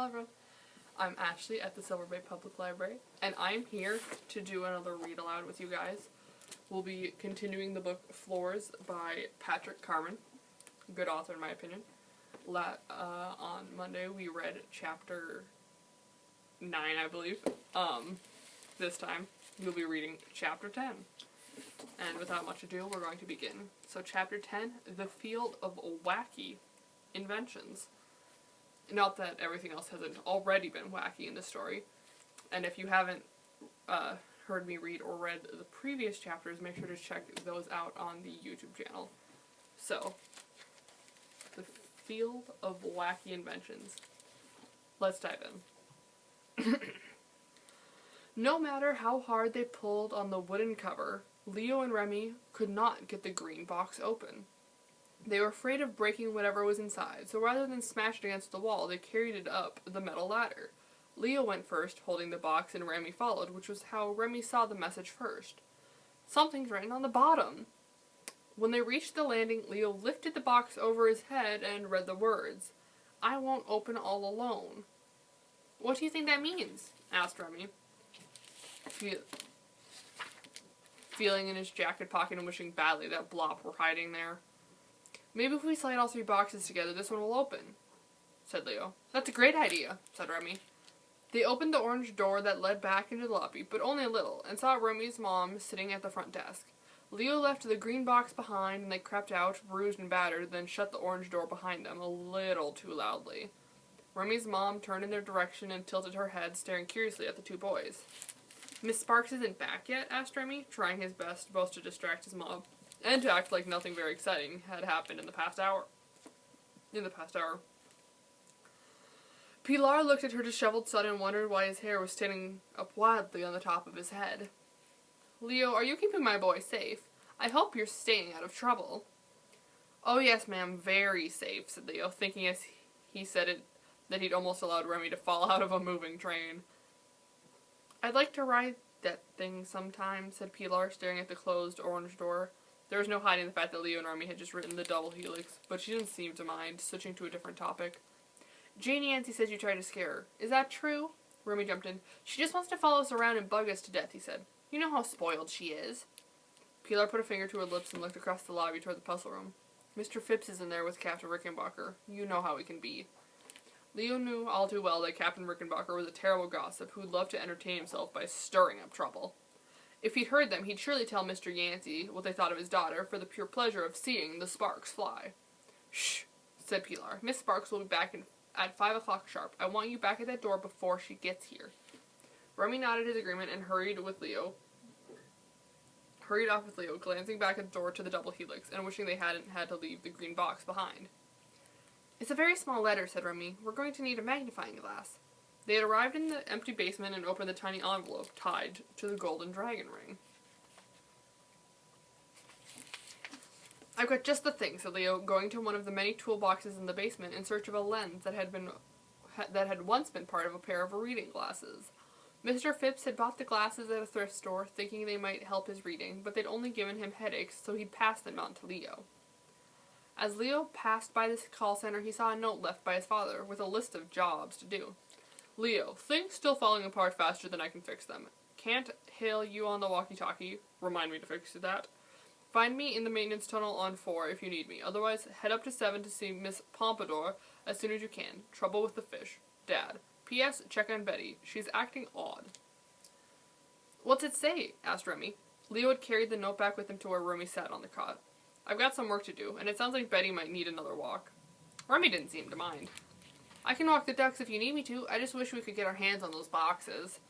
Hello everyone, I'm Ashley at the Silver Bay Public Library, and I'm here to do another read aloud with you guys. We'll be continuing the book Floors by Patrick Carman, good author in my opinion. On Monday we read chapter 9, I believe. This time we'll be reading chapter 10. And without much ado, we're going to begin. So chapter 10, The Field of Wacky Inventions. Not that everything else hasn't already been wacky in the story. And if you haven't heard me read or read the previous chapters, make sure to check those out on the YouTube channel. So, The Field of Wacky Inventions. Let's dive in. No matter how hard they pulled on the wooden cover, Leo and Remy could not get the green box open. They were afraid of breaking whatever was inside, so rather than smash it against the wall, they carried it up the metal ladder. Leo went first, holding the box, and Remy followed, which was how Remy saw the message first. Something's written on the bottom. When they reached the landing, Leo lifted the box over his head and read the words, "I won't open all alone." "What do you think that means?" asked Remy, feeling in his jacket pocket and wishing badly that Blop were hiding there. "Maybe if we slide all 3 boxes together, this one will open," said Leo. "That's a great idea," said Remy. They opened the orange door that led back into the lobby, but only a little, and saw Remy's mom sitting at the front desk. Leo left the green box behind, and they crept out, bruised and battered, then shut the orange door behind them a little too loudly. Remy's mom turned in their direction and tilted her head, staring curiously at the 2 boys. "Miss Sparks isn't back yet?" asked Remy, trying his best both to distract his mom and to act like nothing very exciting had happened in the past hour. Pilar looked at her disheveled son and wondered why his hair was standing up wildly on the top of his head. "Leo, are you keeping my boy safe? I hope you're staying out of trouble." "Oh yes, ma'am, very safe," said Leo, thinking as he said it that he'd almost allowed Remy to fall out of a moving train. "I'd like to ride that thing sometime," said Pilar, staring at the closed orange door. There was no hiding the fact that Leo and Remy had just written the double helix, but she didn't seem to mind, switching to a different topic. "Jane Yancey says you tried to scare her. Is that true?" Remy jumped in. "She just wants to follow us around and bug us to death," he said. "You know how spoiled she is." Pilar put a finger to her lips and looked across the lobby toward the puzzle room. "Mr. Phipps is in there with Captain Rickenbacker. You know how he can be." Leo knew all too well that Captain Rickenbacker was a terrible gossip who loved to entertain himself by stirring up trouble. If he'd heard them, he'd surely tell Mr. Yancey what they thought of his daughter for the pure pleasure of seeing the sparks fly. "Shh," said Pilar. "Miss Sparks will be back at 5 o'clock sharp. I want you back at that door before she gets here." Remy nodded his agreement and hurried off with Leo, glancing back at the door to the double helix and wishing they hadn't had to leave the green box behind. "It's a very small letter," said Remy. "We're going to need a magnifying glass." They had arrived in the empty basement and opened the tiny envelope tied to the golden dragon ring. "I've got just the thing," said Leo, going to one of the many toolboxes in the basement in search of a lens that had once been part of a pair of reading glasses. Mr. Phipps had bought the glasses at a thrift store, thinking they might help his reading, but they'd only given him headaches, so he'd passed them on to Leo. As Leo passed by the call center, he saw a note left by his father with a list of jobs to do. "Leo, things still falling apart faster than I can fix them. Can't hail you on the walkie-talkie. Remind me to fix that. Find me in the maintenance tunnel on 4 if you need me. Otherwise, head up to 7 to see Miss Pompadour as soon as you can. Trouble with the fish. Dad. P.S. Check on Betty. She's acting odd." "What's it say?" asked Remy. Leo had carried the note back with him to where Remy sat on the cot. "I've got some work to do, and it sounds like Betty might need another walk." Remy didn't seem to mind. "I can walk the ducks if you need me to. I just wish we could get our hands on those boxes."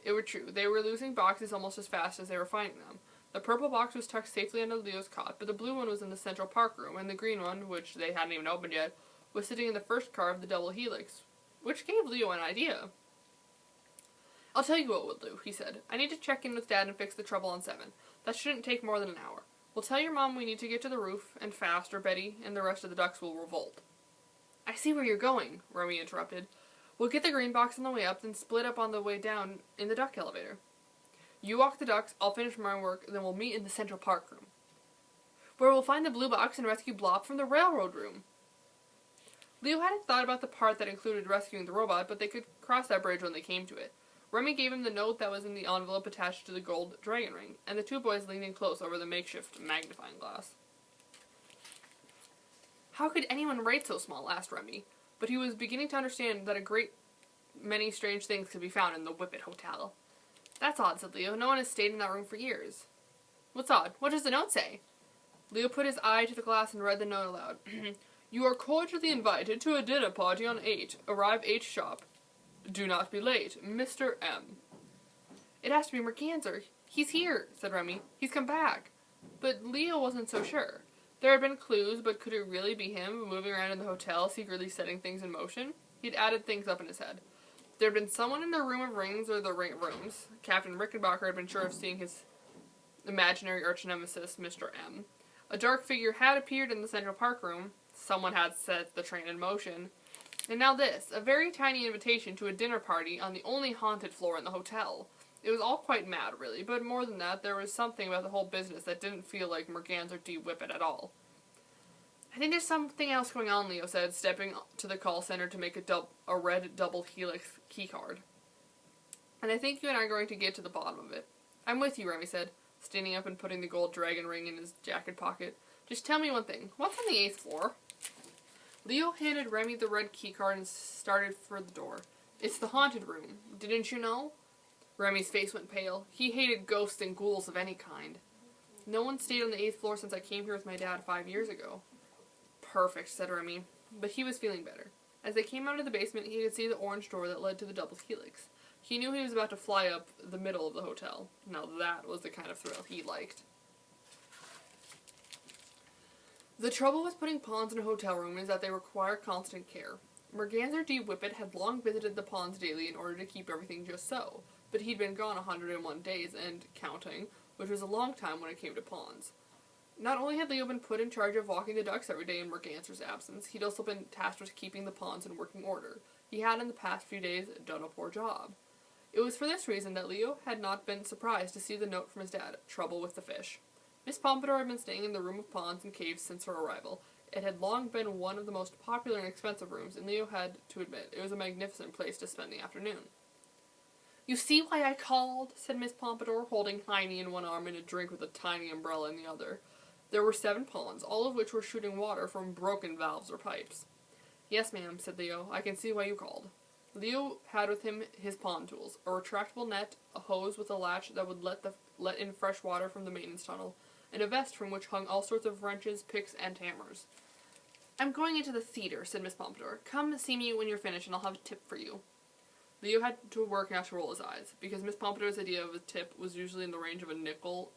It were true. They were losing boxes almost as fast as they were finding them. The purple box was tucked safely under Leo's cot, but the blue one was in the Central Park room, and the green one, which they hadn't even opened yet, was sitting in the first car of the double helix, which gave Leo an idea. "I'll tell you what we'll do," he said. "I need to check in with Dad and fix the trouble on 7. That shouldn't take more than an hour. We'll tell your mom we need to get to the roof, and fast, or Betty and the rest of the ducks will revolt." "I see where you're going," Remy interrupted. "We'll get the green box on the way up, then split up on the way down in the duck elevator. You walk the ducks, I'll finish my work, then we'll meet in the Central Park room, where we'll find the blue box and rescue Blop from the railroad room." Leo hadn't thought about the part that included rescuing the robot, but they could cross that bridge when they came to it. Remy gave him the note that was in the envelope attached to the gold dragon ring, and the two boys leaned in close over the makeshift magnifying glass. How could anyone write so small? Asked Remy, but he was beginning to understand that a great many strange things could be found in the Whippet Hotel. That's odd, said Leo. No one has stayed in that room for years. What's odd? What does the note say? Leo put his eye to the glass and read the note aloud. You are cordially invited to a dinner party on 8. Arrive 8 sharp. Do not be late. Mr. M. It has to be Merganser. He's here, said Remy. He's come back. But Leo wasn't so sure. There had been clues, but could it really be him moving around in the hotel, secretly setting things in motion? He'd added things up in his head. There had been someone in the Room of Rings or the rooms. Captain Rickenbacker had been sure of seeing his imaginary arch-nemesis, Mr. M. A dark figure had appeared in the Central Park room. Someone had set the train in motion. And now this, a very tiny invitation to a dinner party on the only haunted floor in the hotel. It was all quite mad, really, but more than that, there was something about the whole business that didn't feel like Merganser D. Whippet at all. I think there's something else going on, Leo said, stepping to the call center to make a red double helix keycard. And I think you and I are going to get to the bottom of it. I'm with you, Remy said, standing up and putting the gold dragon ring in his jacket pocket. Just tell me one thing. What's on the 8th floor? Leo handed Remy the red keycard and started for the door. It's the haunted room. Didn't you know? Remy's face went pale. He hated ghosts and ghouls of any kind. No one stayed on the 8th floor since I came here with my dad 5 years ago. Perfect, said Remy. But he was feeling better. As they came out of the basement, he could see the orange door that led to the double helix. He knew he was about to fly up the middle of the hotel. Now that was the kind of thrill he liked. The trouble with putting pawns in a hotel room is that they require constant care. Merganser D. Whippet had long visited the pawns daily in order to keep everything just so, but he'd been gone 101 days and counting, which was a long time when it came to pawns. Not only had Leo been put in charge of walking the ducks every day in Merganser's absence, he'd also been tasked with keeping the pawns in working order. He had in the past few days done a poor job. It was for this reason that Leo had not been surprised to see the note from his dad, trouble with the fish. Miss Pompadour had been staying in the room of ponds and caves since her arrival. It had long been one of the most popular and expensive rooms, and Leo had to admit it was a magnificent place to spend the afternoon. You see why I called, said Miss Pompadour, holding Heiny in one arm and a drink with a tiny umbrella in the other. There were 7 ponds, all of which were shooting water from broken valves or pipes. Yes, ma'am, said Leo. I can see why you called. Leo had with him his pond tools, a retractable net, a hose with a latch that would let in fresh water from the maintenance tunnel, and a vest from which hung all sorts of wrenches, picks, and hammers. I'm going into the theater, said Miss Pompadour. Come see me when you're finished, and I'll have a tip for you. Leo had to work not to roll his eyes, because Miss Pompadour's idea of a tip was usually in the range of a nickel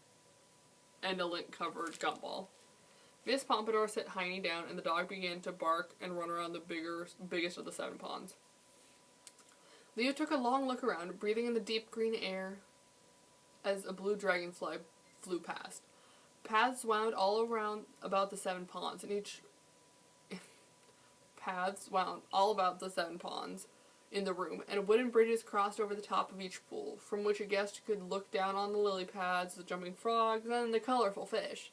and a lint-covered gumball. Miss Pompadour set Heiny down, and the dog began to bark and run around the biggest of the 7 ponds. Leo took a long look around, breathing in the deep green air as a blue dragonfly flew past. Paths wound all around about the 7 ponds, and paths wound all about the 7 ponds in the room, and wooden bridges crossed over the top of each pool, from which a guest could look down on the lily pads, the jumping frogs, and the colorful fish.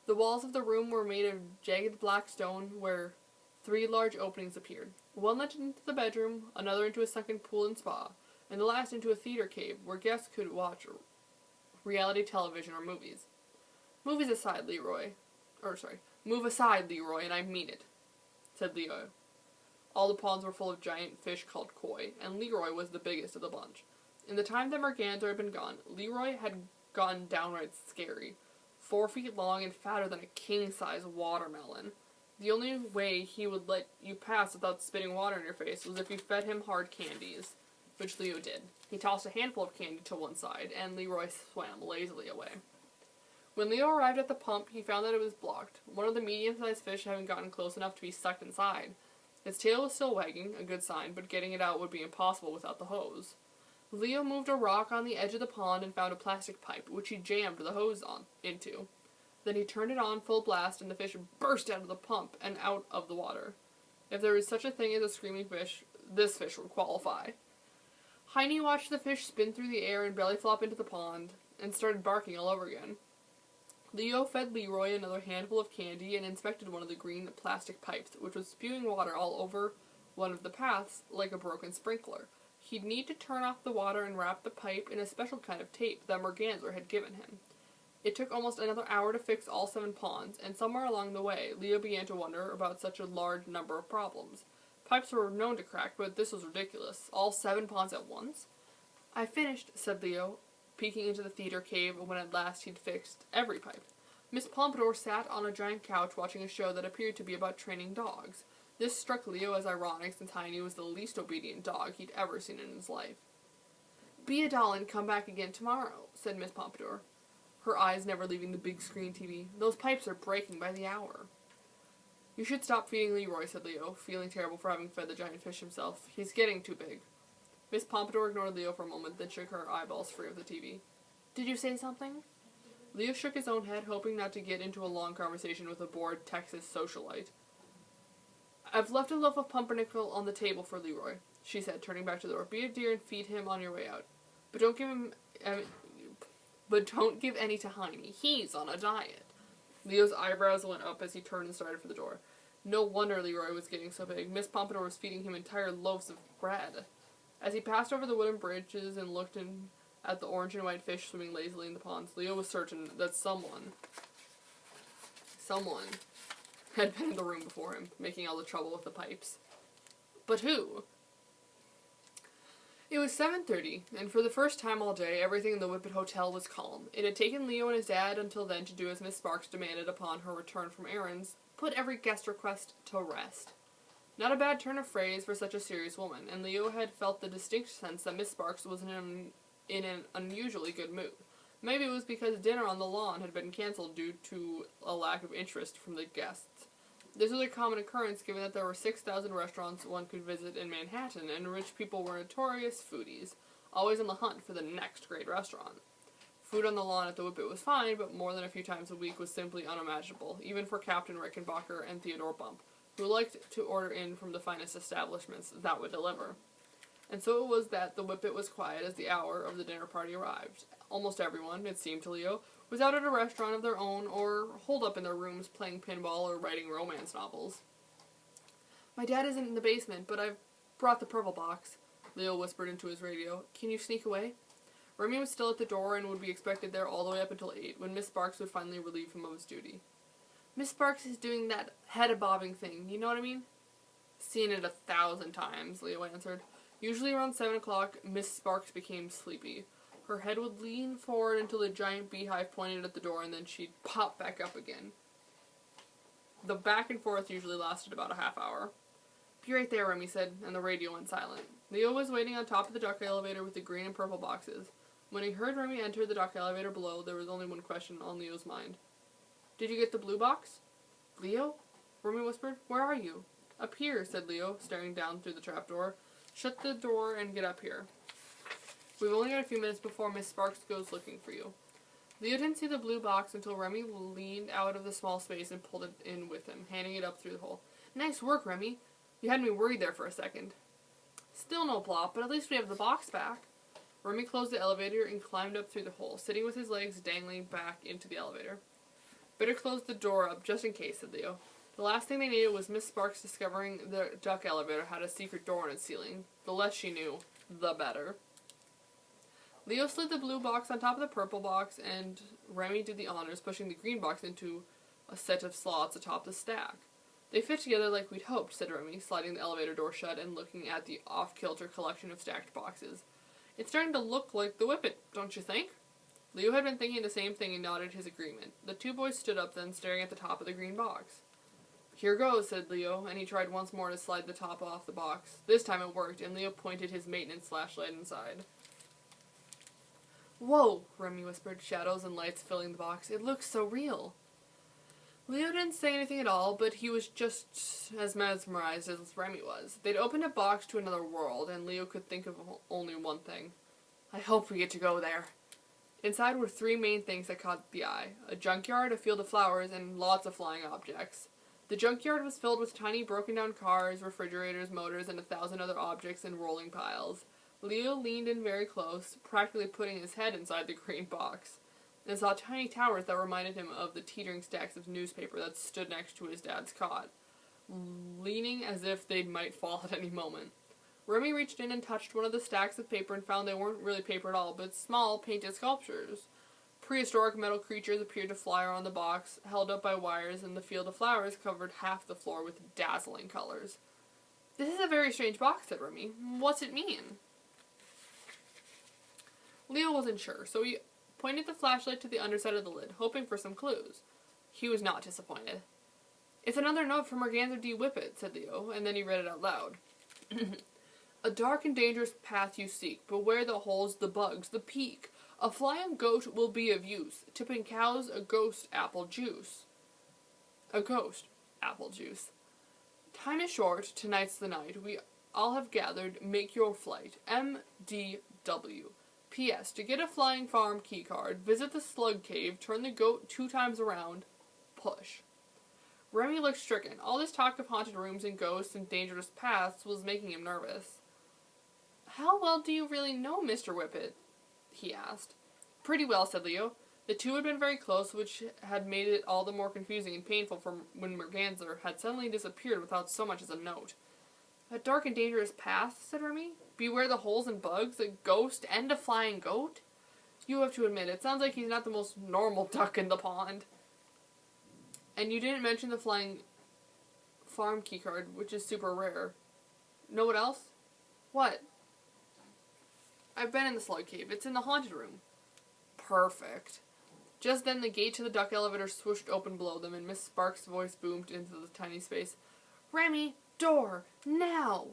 The walls of the room were made of jagged black stone, where 3 large openings appeared. One led into the bedroom, another into a sunken pool and spa, and the last into a theater cave, where guests could watch reality television or movies. Move aside, Leroy, and I mean it, said Leo. All the ponds were full of giant fish called koi, and Leroy was the biggest of the bunch. In the time that Merganser had been gone, Leroy had gone downright scary, 4 feet long and fatter than a king-size watermelon. The only way he would let you pass without spitting water in your face was if you fed him hard candies, which Leo did. He tossed a handful of candy to one side, and Leroy swam lazily away. When Leo arrived at the pump, he found that it was blocked, one of the medium-sized fish having gotten close enough to be sucked inside. Its tail was still wagging, a good sign, but getting it out would be impossible without the hose. Leo moved a rock on the edge of the pond and found a plastic pipe, which he jammed the hose into. Then he turned it on full blast, and the fish burst out of the pump and out of the water. If there was such a thing as a screaming fish, this fish would qualify. Heiny watched the fish spin through the air and belly flop into the pond, and started barking all over again. Leo fed Leroy another handful of candy and inspected one of the green plastic pipes, which was spewing water all over one of the paths like a broken sprinkler. He'd need to turn off the water and wrap the pipe in a special kind of tape that Merganser had given him. It took almost another hour to fix all 7 ponds, and somewhere along the way, Leo began to wonder about such a large number of problems. Pipes were known to crack, but this was ridiculous. All 7 ponds at once? "I finished," said Leo, peeking into the theater cave when at last he'd fixed every pipe. Miss Pompadour sat on a giant couch watching a show that appeared to be about training dogs. This struck Leo as ironic since Heine was the least obedient dog he'd ever seen in his life. "Be a doll and come back again tomorrow," said Miss Pompadour, her eyes never leaving the big screen TV. "Those pipes are breaking by the hour." "You should stop feeding Leroy," said Leo, feeling terrible for having fed the giant fish himself. "He's getting too big." Miss Pompadour ignored Leo for a moment, then shook her eyeballs free of the TV. "Did you say something?" Leo shook his own head, hoping not to get into a long conversation with a bored Texas socialite. "I've left a loaf of pumpernickel on the table for Leroy," she said, turning back to the door. "Be a dear and feed him on your way out. But don't give any to Heine. He's on a diet." Leo's eyebrows went up as he turned and started for the door. No wonder Leroy was getting so big. Miss Pompadour was feeding him entire loaves of bread. As he passed over the wooden bridges and looked at the orange and white fish swimming lazily in the ponds, Leo was certain that someone had been in the room before him, making all the trouble with the pipes. But who? It was 7:30, and for the first time all day, everything in the Whippet Hotel was calm. It had taken Leo and his dad until then to do as Miss Sparks demanded upon her return from errands, put every guest request to rest. Not a bad turn of phrase for such a serious woman, and Leo had felt the distinct sense that Miss Sparks was in an unusually good mood. Maybe it was because dinner on the lawn had been cancelled due to a lack of interest from the guests. This was a common occurrence given that there were 6,000 restaurants one could visit in Manhattan, and rich people were notorious foodies, always on the hunt for the next great restaurant. Food on the lawn at the Whippet was fine, but more than a few times a week was simply unimaginable, even for Captain Rickenbacker and Theodore Bump, who liked to order in from the finest establishments that would deliver. And so it was that the Whippet was quiet as the hour of the dinner party arrived. Almost everyone, it seemed to Leo, was out at a restaurant of their own or holed up in their rooms playing pinball or writing romance novels. "My dad isn't in the basement, but I've brought the purple box," Leo whispered into his radio. "Can you sneak away?" Remy was still at the door and would be expected there all the way up until 8, when Miss Sparks would finally relieve him of his duty. "Miss Sparks is doing that head-bobbing thing, you know what I mean?" "Seen it 1,000 times, Leo answered. Usually around 7 o'clock, Miss Sparks became sleepy. Her head would lean forward until the giant beehive pointed at the door, and then she'd pop back up again. The back and forth usually lasted about a half hour. "Be right there," Remy said, and the radio went silent. Leo was waiting on top of the duck elevator with the green and purple boxes. When he heard Remy enter the duck elevator below, there was only one question on Leo's mind. "Did you get the blue box?" "Leo?" Remy whispered. "Where are you?" "Up here," said Leo, staring down through the trapdoor. "Shut the door and get up here. We've only got a few minutes before Miss Sparks goes looking for you." Leo didn't see the blue box until Remy leaned out of the small space and pulled it in with him, handing it up through the hole. "Nice work, Remy. You had me worried there for a second." "Still no plop, but at least we have the box back." Remy closed the elevator and climbed up through the hole, sitting with his legs dangling back into the elevator. "Better close the door up, just in case," said Leo. The last thing they needed was Miss Sparks discovering the duck elevator had a secret door in its ceiling. The less she knew, the better. Leo slid the blue box on top of the purple box, and Remy did the honors, pushing the green box into a set of slots atop the stack. "They fit together like we'd hoped," said Remy, sliding the elevator door shut and looking at the off-kilter collection of stacked boxes. "It's starting to look like the Whippet, don't you think?" Leo had been thinking the same thing and nodded his agreement. The two boys stood up then, staring at the top of the green box. "Here goes," said Leo, and he tried once more to slide the top off the box. This time it worked, and Leo pointed his maintenance flashlight inside. "Whoa," Remy whispered, shadows and lights filling the box. "It looks so real." Leo didn't say anything at all, but he was just as mesmerized as Remy was. They'd opened a box to another world, and Leo could think of only one thing. "I hope we get to go there." Inside were 3 main things that caught the eye: a junkyard, a field of flowers, and lots of flying objects. The junkyard was filled with tiny broken-down cars, refrigerators, motors, and 1,000 other objects in rolling piles. Leo leaned in very close, practically putting his head inside the green box. and saw tiny towers that reminded him of the teetering stacks of newspaper that stood next to his dad's cot, leaning as if they might fall at any moment. Remy reached in and touched one of the stacks of paper and found they weren't really paper at all, but small, painted sculptures. Prehistoric metal creatures appeared to fly around the box, held up by wires, and the field of flowers covered half the floor with dazzling colors. "This is a very strange box," said Remy. "What's it mean?" Leo wasn't sure, so he pointed the flashlight to the underside of the lid, hoping for some clues. He was not disappointed. "It's another note from Morganza D. Whippet," said Leo, and then he read it out loud. "A dark and dangerous path you seek. Beware the holes, the bugs, the peak. A flying goat will be of use. Tipping cows, a ghost apple juice. A ghost apple juice. Time is short, tonight's the night. We all have gathered, make your flight. M.D.W. P.S. To get a flying farm keycard, visit the slug cave, turn the goat 2 times around, push." Remy looked stricken. All this talk of haunted rooms and ghosts and dangerous paths was making him nervous. "How well do you really know Mr. Whippet?" he asked. "Pretty well," said Leo. The two had been very close, which had made it all the more confusing and painful from when Morganza had suddenly disappeared without so much as a note. "A dark and dangerous path," said Remy. "Beware the holes and bugs, a ghost, and a flying goat?" You have to admit, it sounds like he's not the most normal duck in the pond. "And you didn't mention the flying farm keycard, which is super rare. Know what else?" "What?" "I've been in the slug cave. It's in the haunted room." "Perfect." Just then the gate to the duck elevator swooshed open below them, and Miss Sparks' voice boomed into the tiny space. "Remy, door! Now!"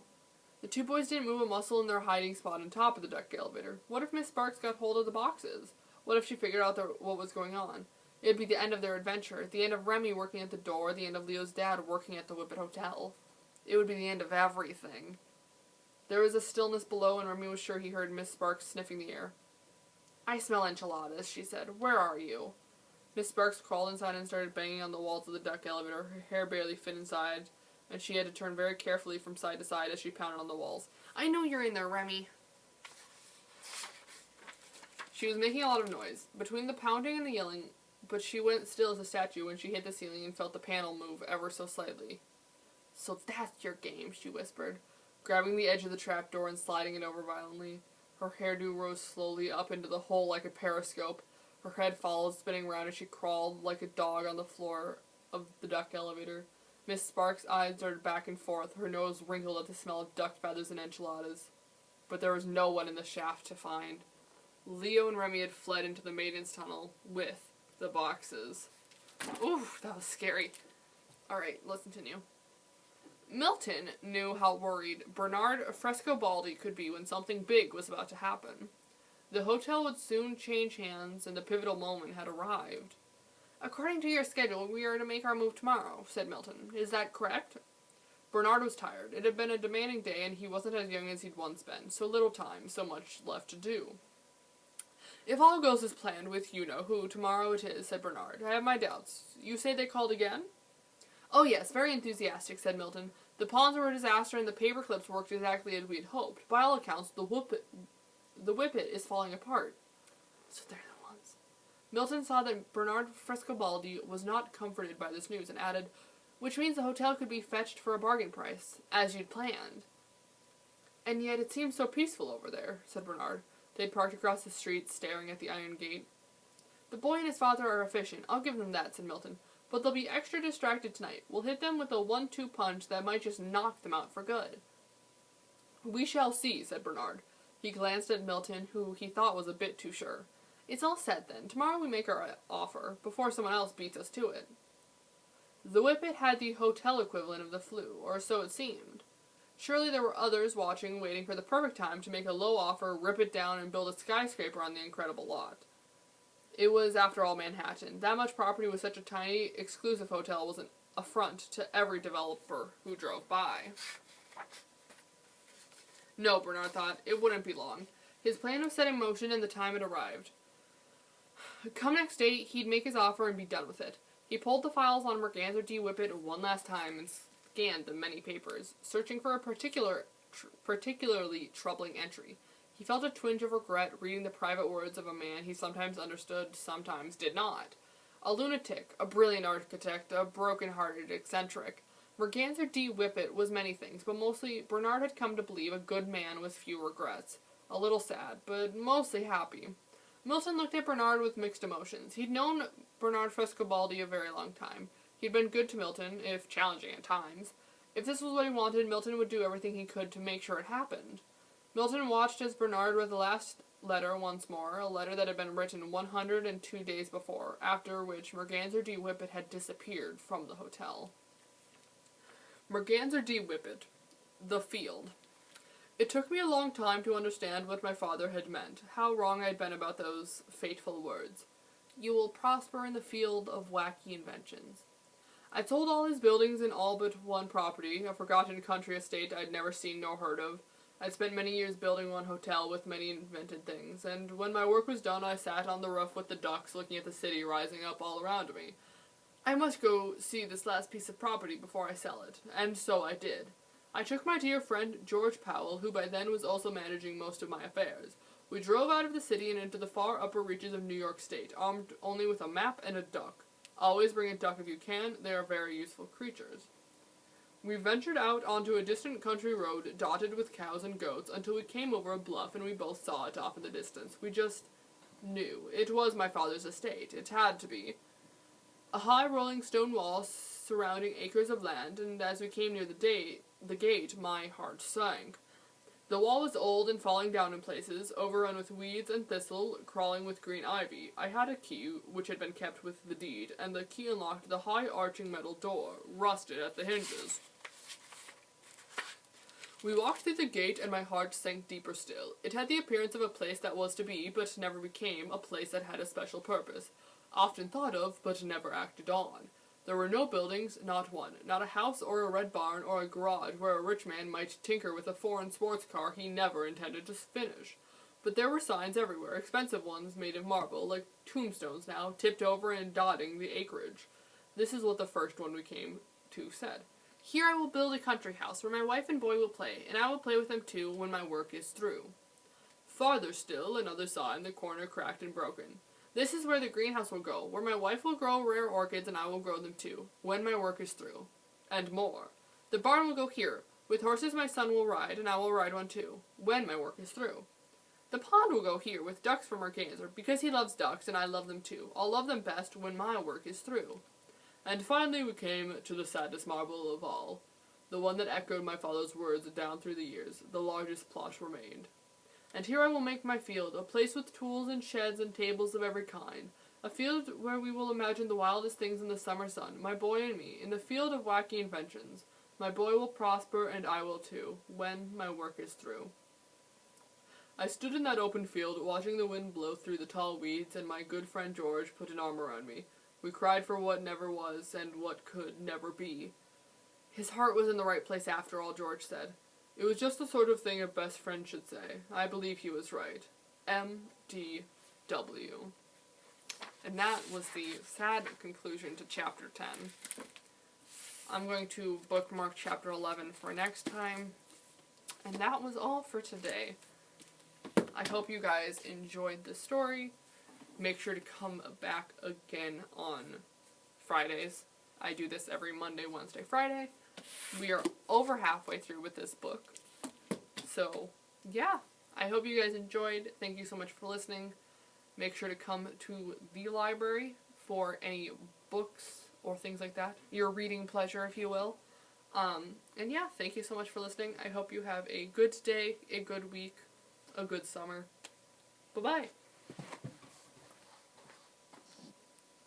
The two boys didn't move a muscle in their hiding spot on top of the duck elevator. What if Miss Sparks got hold of the boxes? What if she figured out what was going on? It'd be the end of their adventure, the end of Remy working at the door, the end of Leo's dad working at the Whippet Hotel. It would be the end of everything. There was a stillness below, and Remy was sure he heard Miss Sparks sniffing the air. "I smell enchiladas," she said. "Where are you?" Miss Sparks crawled inside and started banging on the walls of the duck elevator. Her hair barely fit inside, and she had to turn very carefully from side to side as she pounded on the walls. "I know you're in there, Remy." She was making a lot of noise, between the pounding and the yelling, but she went still as a statue when she hit the ceiling and felt the panel move ever so slightly. "So that's your game," she whispered, grabbing the edge of the trapdoor and sliding it over violently. Her hairdo rose slowly up into the hole like a periscope. Her head followed, spinning round as she crawled like a dog on the floor of the duck elevator. Miss Sparks' eyes darted back and forth, her nose wrinkled at the smell of duck feathers and enchiladas. But there was no one in the shaft to find. Leo and Remy had fled into the maintenance tunnel with the boxes. Oof, that was scary. Alright, let's continue. Milton knew how worried Bernard Frescobaldi could be when something big was about to happen. The hotel would soon change hands, and the pivotal moment had arrived. "According to your schedule, we are to make our move tomorrow," said Milton. "Is that correct?" Bernard was tired. It had been a demanding day, and he wasn't as young as he'd once been. So little time, so much left to do. "If all goes as planned with you-know-who, tomorrow it is," said Bernard. "I have my doubts. You say they called again?" "Oh yes, very enthusiastic," said Milton. "The pawns were a disaster, and the paper clips worked exactly as we'd hoped. By all accounts, the Whippet is falling apart." So they're the ones. Milton saw that Bernard Frescobaldi was not comforted by this news, and added, "Which means the hotel could be fetched for a bargain price, as you'd planned." "And yet it seems so peaceful over there," said Bernard. They'd parked across the street, staring at the iron gate. "The boy and his father are efficient, I'll give them that," said Milton. "But they'll be extra distracted tonight. We'll hit them with a 1-2 punch that might just knock them out for good." "We shall see," said Bernard. He glanced at Milton, who he thought was a bit too sure. "It's all set, then. Tomorrow we make our offer, before someone else beats us to it." The Whippet had the hotel equivalent of the flu, or so it seemed. Surely there were others watching, waiting for the perfect time to make a low offer, rip it down, and build a skyscraper on the incredible lot. It was, after all, Manhattan. That much property with such a tiny, exclusive hotel was an affront to every developer who drove by. No, Bernard thought, it wouldn't be long. His plan was set in motion, and the time had arrived. Come next day, he'd make his offer and be done with it. He pulled the files on Morganza D. Whippet one last time and scanned the many papers, searching for a particularly troubling entry. He felt a twinge of regret reading the private words of a man he sometimes understood, sometimes did not. A lunatic, a brilliant architect, a broken-hearted eccentric. Merganser D. Whippet was many things, but mostly Bernard had come to believe a good man with few regrets. A little sad, but mostly happy. Milton looked at Bernard with mixed emotions. He'd known Bernard Frescobaldi a very long time. He'd been good to Milton, if challenging at times. If this was what he wanted, Milton would do everything he could to make sure it happened. Milton watched as Bernard read the last letter once more, a letter that had been written 102 days before, after which Merganser D. Whippet had disappeared from the hotel. Merganser D. Whippet. The Field. It took me a long time to understand what my father had meant, how wrong I had been about those fateful words. You will prosper in the field of wacky inventions. I sold all his buildings and all but one property, a forgotten country estate I'd never seen nor heard of. I'd spent many years building one hotel with many invented things, and when my work was done I sat on the roof with the ducks looking at the city rising up all around me. I must go see this last piece of property before I sell it, and so I did. I took my dear friend George Powell, who by then was also managing most of my affairs. We drove out of the city and into the far upper reaches of New York State, armed only with a map and a duck. Always bring a duck if you can, they are very useful creatures. We ventured out onto a distant country road dotted with cows and goats until we came over a bluff and we both saw it off in the distance. We just knew. It was my father's estate. It had to be. A high rolling stone wall surrounding acres of land, and as we came near the gate, my heart sank. The wall was old and falling down in places, overrun with weeds and thistle, crawling with green ivy. I had a key, which had been kept with the deed, and the key unlocked the high arching metal door, rusted at the hinges. We walked through the gate, and my heart sank deeper still. It had the appearance of a place that was to be, but never became, a place that had a special purpose. Often thought of, but never acted on. There were no buildings, not one. Not a house or a red barn or a garage where a rich man might tinker with a foreign sports car he never intended to finish. But there were signs everywhere, expensive ones made of marble, like tombstones now, tipped over and dotting the acreage. This is what the first one we came to said. Here I will build a country house where my wife and boy will play, and I will play with them too when my work is through. Farther still, another sign, the corner cracked and broken. This is where the greenhouse will go, where my wife will grow rare orchids and I will grow them too, when my work is through. And more. The barn will go here. With horses my son will ride, and I will ride one too, when my work is through. The pond will go here, with ducks for Merganser, because he loves ducks and I love them too. I'll love them best when my work is through. And finally we came to the saddest marvel of all, the one that echoed my father's words down through the years. The largest plot remained. And here I will make my field, a place with tools and sheds and tables of every kind. A field where we will imagine the wildest things in the summer sun, my boy and me, in the field of wacky inventions. My boy will prosper, and I will too, when my work is through. I stood in that open field, watching the wind blow through the tall weeds, and my good friend George put an arm around me. We cried for what never was, and what could never be. His heart was in the right place after all, George said. It was just the sort of thing a best friend should say. I believe he was right. M.D.W. And that was the sad conclusion to Chapter 10. I'm going to bookmark Chapter 11 for next time. And that was all for today. I hope you guys enjoyed this story. Make sure to come back again on Fridays. I do this every Monday, Wednesday, Friday. We are over halfway through with this book. So, yeah. I hope you guys enjoyed. Thank you so much for listening. Make sure to come to the library for any books or things like that. Your reading pleasure, if you will. And yeah, thank you so much for listening. I hope you have a good day, a good week, a good summer. Bye-bye.